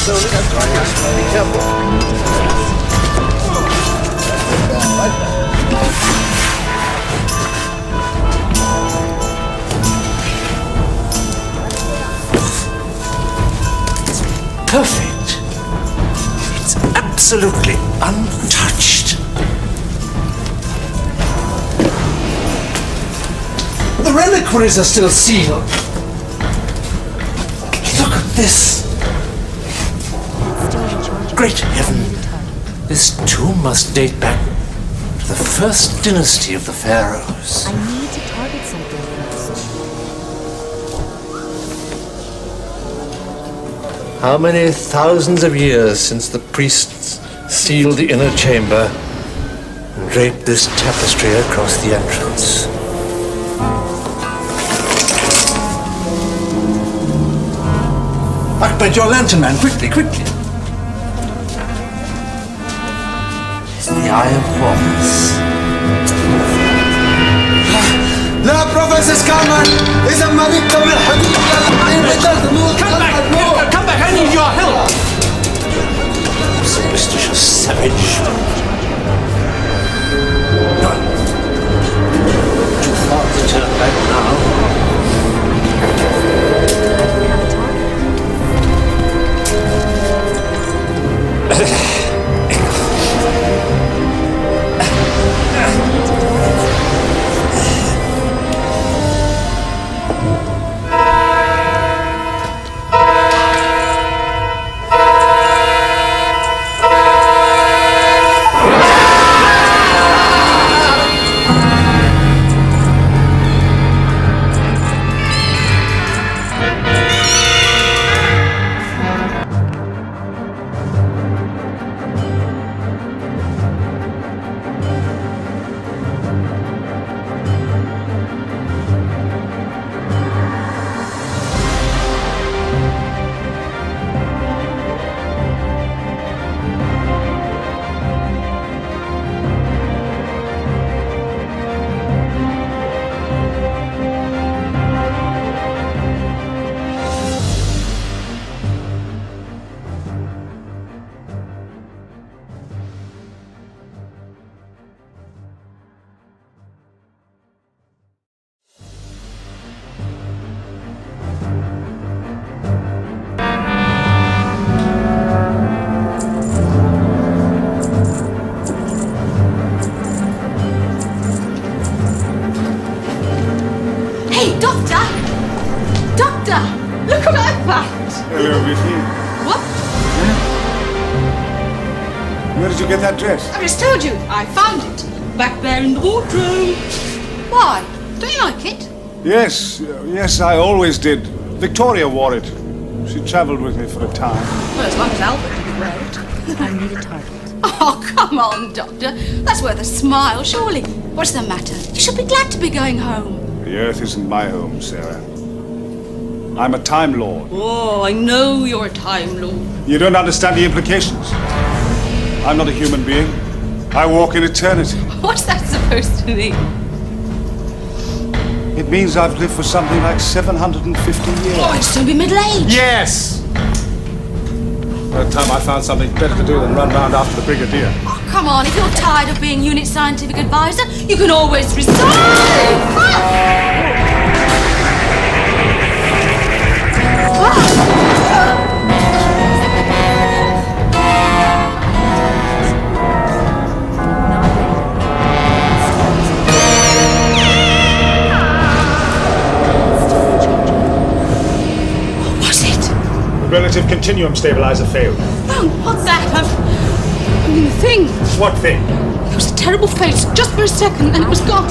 slowly, that's right. Just be careful. Right there. Perfect. It's absolutely untouched. The reliquaries are still sealed. Look at this. Great heaven. This tomb must date back to the first dynasty of the pharaohs. I need to target something first. How many thousands of years since the priests sealed the inner chamber and draped this tapestry across the entrance? Ahmed, your lantern man, quickly, quickly. It's the Eye of Horus. لا بروفيسور سكارمان إذا ما نكتب الحديد Come back, I need your help! Superstitious savage. Too far to turn back now. Doctor! Look what I found! Hello, Vicky. What? Where did you get that dress? I just told you, I found it. Back there in the wardrobe. Why? Don't you like it? Yes, I always did. Victoria wore it. She travelled with me for a time. Well, as long as Albert didn't wear it. I need a target. Oh, come on, Doctor. That's worth a smile, surely. What's the matter? You should be glad to be going home. The Earth isn't my home, Sarah. I'm a Time Lord. Oh, I know you're a Time Lord. You don't understand the implications. I'm not a human being. I walk in eternity. What's that supposed to mean? It means I've lived for something like 750 years. Oh, I'd soon be middle-aged. Yes! By the time I found something better to do than run round after the Brigadier. Oh, come on. If you're tired of being unit scientific advisor, you can always resign. Ah! Relative continuum stabilizer failed. Oh, what's that? I mean, the thing. What thing? It was a terrible face, just for a second, and it was gone.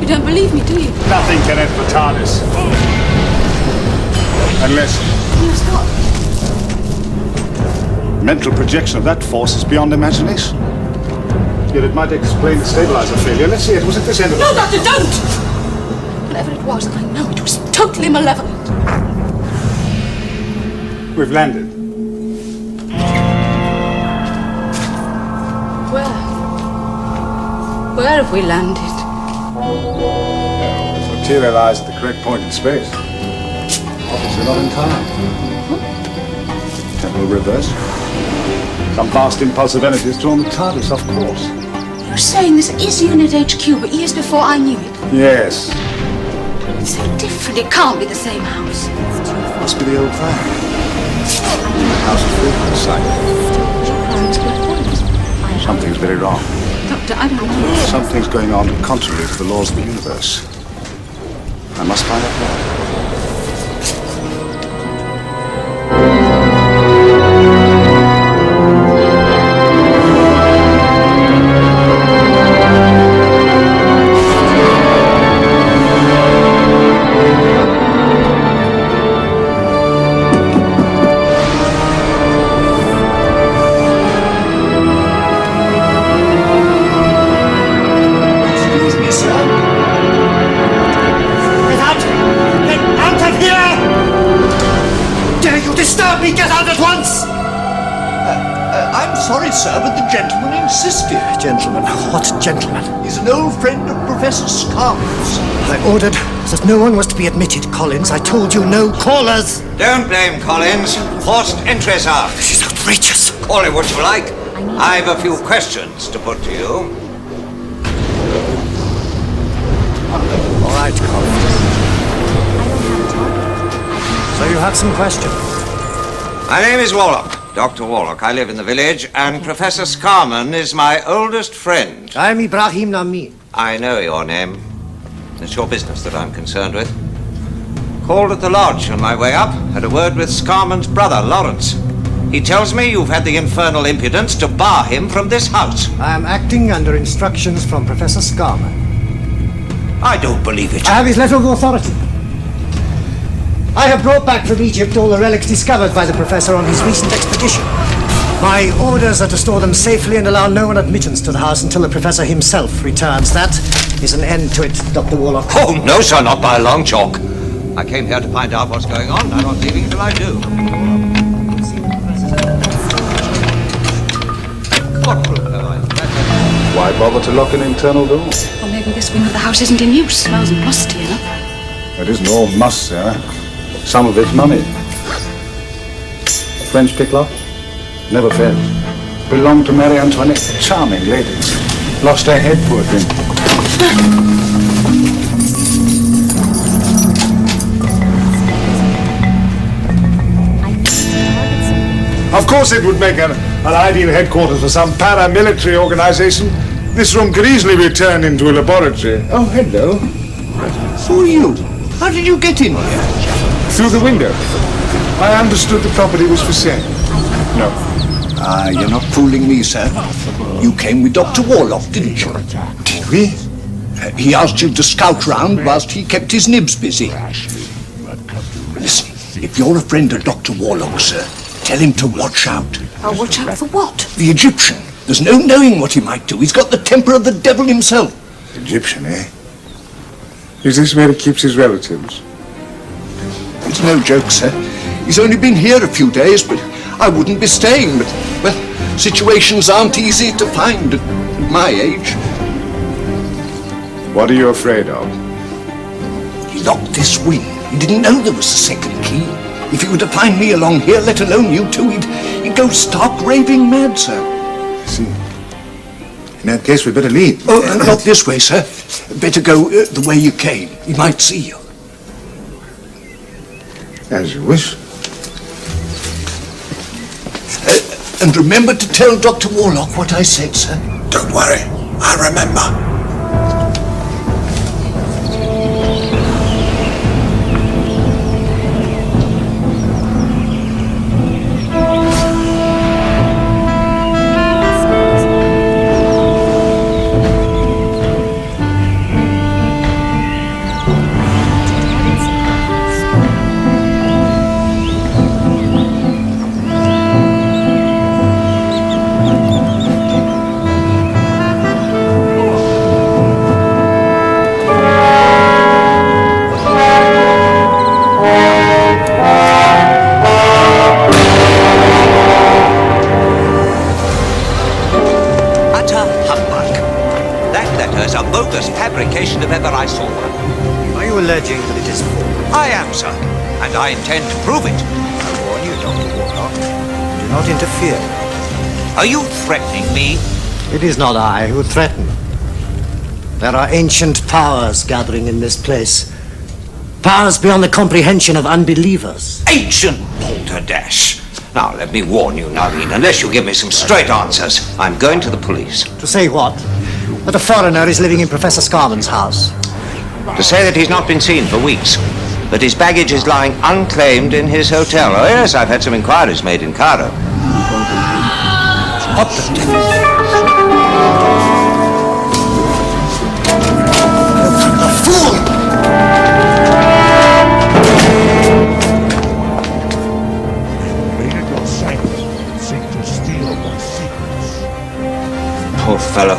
You don't believe me, do you? Nothing can enter the TARDIS. Unless... Yes, what? mental projection of that force is beyond imagination. Yet it might explain the stabilizer failure. Let's see it. Was at this end of the... No, Doctor, don't! Whatever it was, I know it was totally malevolent. We've landed. Where have we landed? Materialize at the correct point in space. Obviously not in time. Temporal reverse. Some vast impulse of energy has drawn the TARDIS, of course. You're saying this is Unit HQ, but years before I knew it. Yes. It's so different. It can't be the same house. Must be the old fire. The house is filled with sight. Something's very wrong. Doctor, I don't know. Something's going on contrary to the laws of the universe. I must find out more. Excuse me, sir. Disturb me! Get out at once! I'm sorry, sir, but the gentleman insisted. Gentlemen, what gentleman? He's an old friend of Professor Scarman's. I ordered that no one was to be admitted, Collins. I told you no callers. Don't blame Collins. Forced entry, sir. This is outrageous. Call it what you like. I've a few questions to put to you. All right, Collins. So you have some questions? My name is Warlock, Dr. Warlock. I live in the village, and Professor Scarman is my oldest friend. I'm Ibrahim Nami. I know your name. It's your business that I'm concerned with. Called at the lodge on my way up. Had a word with Scarman's brother, Lawrence. He tells me you've had the infernal impudence to bar him from this house. I am acting under instructions from Professor Scarman. I don't believe it. I have his letter of authority. I have brought back from Egypt all the relics discovered by the Professor on his recent expedition. My orders are to store them safely and allow no one admittance to the house until the Professor himself returns. That is an end to it, Dr. Warlock. Oh, no, sir, not by a long chalk. I came here to find out what's going on. I'm not leaving until I do. What proof have I? Why bother to lock an internal door? Well, maybe this wing of the house isn't in use. Smells musty enough. It isn't all must, sir. Some of it's money. French picklock? Never fails. Belonged to Marie Antoinette. Charming lady. Lost her head, poor thing. Of course it would make an ideal headquarters for some paramilitary organization. This room could easily be turned into a laboratory. Oh, hello. Who are you? How did you get in here? Through the window. I understood the property was for sale. No. Ah, you're not fooling me, sir. You came with Dr. Warlock, didn't you? Did we? He asked you to scout round whilst he kept his nibs busy. Listen, if you're a friend of Dr. Warlock, sir, tell him to watch out. Oh, watch out for what? The Egyptian. There's no knowing what he might do. He's got the temper of the devil himself. Egyptian, eh? Is this where he keeps his relatives? It's no joke, sir. He's only been here a few days, but I wouldn't be staying. But, well, situations aren't easy to find at my age. What are you afraid of? He locked this wing. He didn't know there was a second key. If he were to find me along here, let alone you two, he'd go stark raving mad, sir. I see. In that case, we'd better leave. Oh, not this way, sir. Better go the way you came. He might see you. As you wish. And remember to tell Dr. Warlock what I said, sir. Don't worry, I remember. Fabrication if ever I saw one. Are you alleging that it is false? I am, sir, and I intend to prove it. I warn you, Dr. Warlock. not interfere. Are you threatening me? It is not I who threaten. There are ancient powers gathering in this place. Powers beyond the comprehension of unbelievers. Ancient balderdash. Now, let me warn you, Naveen, unless you give me some straight answers, I'm going to the police. To say what? That a foreigner is living in Professor Scarman's house. To say that he's not been seen for weeks. That his baggage is lying unclaimed in his hotel. Oh, yes, I've had some inquiries made in Cairo. What the devil? The fool! Poor fellow.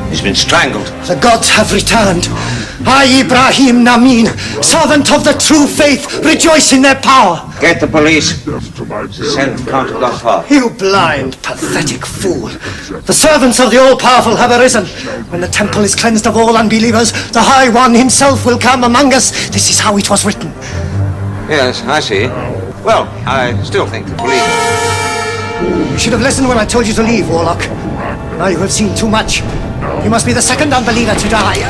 He's been strangled. The gods have returned. I, Ibrahim Namin, servant of the true faith, rejoice in their power. Get the police. Send can't have gone far. You blind, pathetic fool. The servants of the all-powerful have arisen. When the temple is cleansed of all unbelievers, the High One himself will come among us. This is how it was written. Yes, I see. Well, I still think the police... You should have listened when I told you to leave, Warlock. Now you have seen too much. You must be the second unbeliever to die.